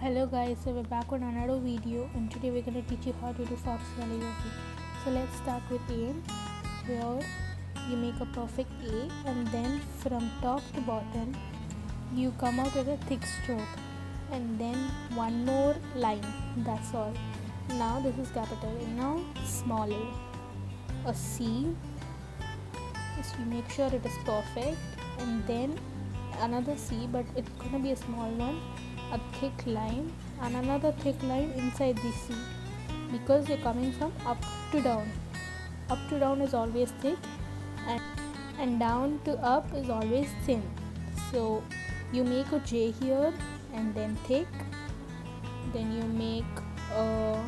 Hello guys, so we're back on another video and today we're going to teach you how to do fox calligraphy. So let's start with A. Here you make a perfect A and then from top to bottom you come out with a thick stroke and then one more line. That's all. Now this is capital A. Now small A C. So you make sure it is perfect and then another C, but it's going to be a small one, a thick line and another thick line inside the C because you're coming from up to down. Up to down is always thick and down to up is always thin. So you make a J here and then thick, then you make a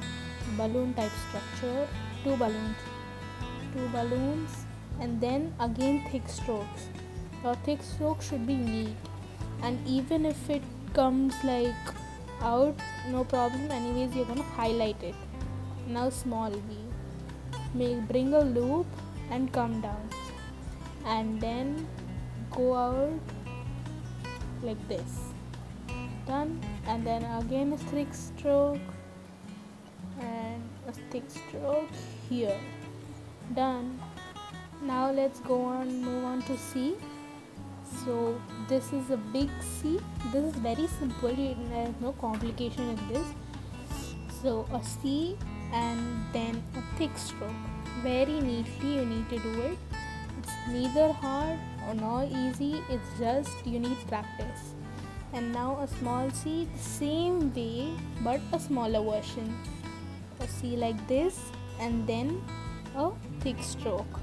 balloon type structure, two balloons and then again thick strokes. Your thick stroke should be neat, and even if it comes like out, no problem, anyways you're gonna highlight it. Now small b, bring a loop and come down and then go out like this. Done. And then again a thick stroke and a thick stroke here. Done. Now let's move on to C. So this is a big C. This is very simple, there's no complication in this. So a C and then a thick stroke. Very neatly you need to do it. It's neither hard or nor easy, it's just you need practice. And now a small C, the same way but a smaller version. A C like this and then a thick stroke.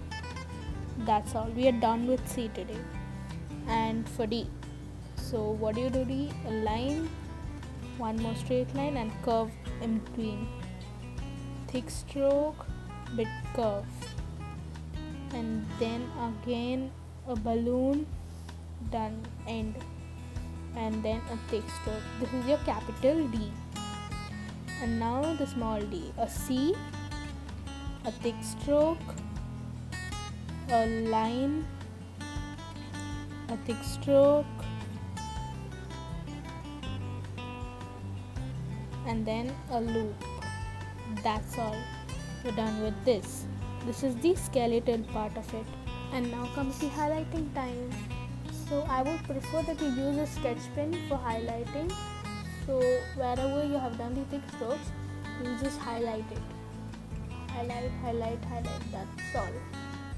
That's all. We are done with C today. And for D, so what do you do? D, a line, one more straight line and curve in between, thick stroke, bit curve, and then again a balloon, done, end, and then a thick stroke. This is your capital D. And now the small d, a C, a thick stroke, a line, a thick stroke, and then a loop. That's all. We're done with this. This is the skeletal part of it. And now comes the highlighting time. So I would prefer that you use a sketch pen for highlighting. So wherever you have done the thick strokes, you just highlight it. Highlight, that's all.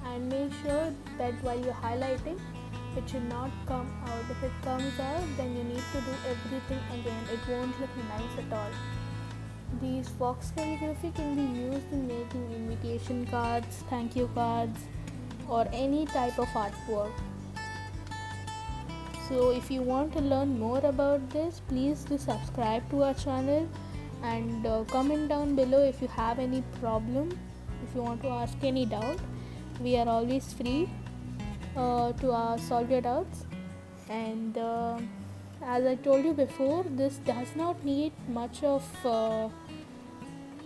And make sure that while you're highlighting, it should not come out. If it comes out, then you need to do everything again. It won't look nice at all. These fox calligraphy can be used in making invitation cards, thank you cards, or any type of artwork. So if you want to learn more about this, please do subscribe to our channel and comment down below if you have any problem, if you want to ask any doubt. We are always free to solve your doubts. And as I told you before, this does not need much of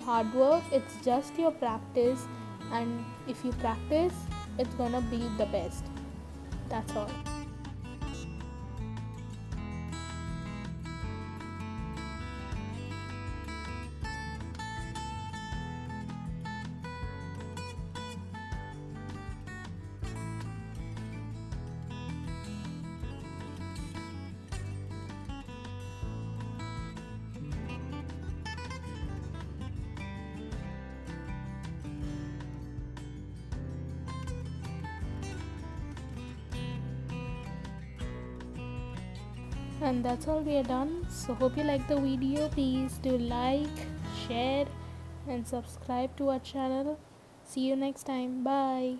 hard work. It's just your practice, and if you practice, it's gonna be the best. That's all. And that's all, we are done. So hope you like the video. Please do like, share and subscribe to our channel. See you next time. Bye.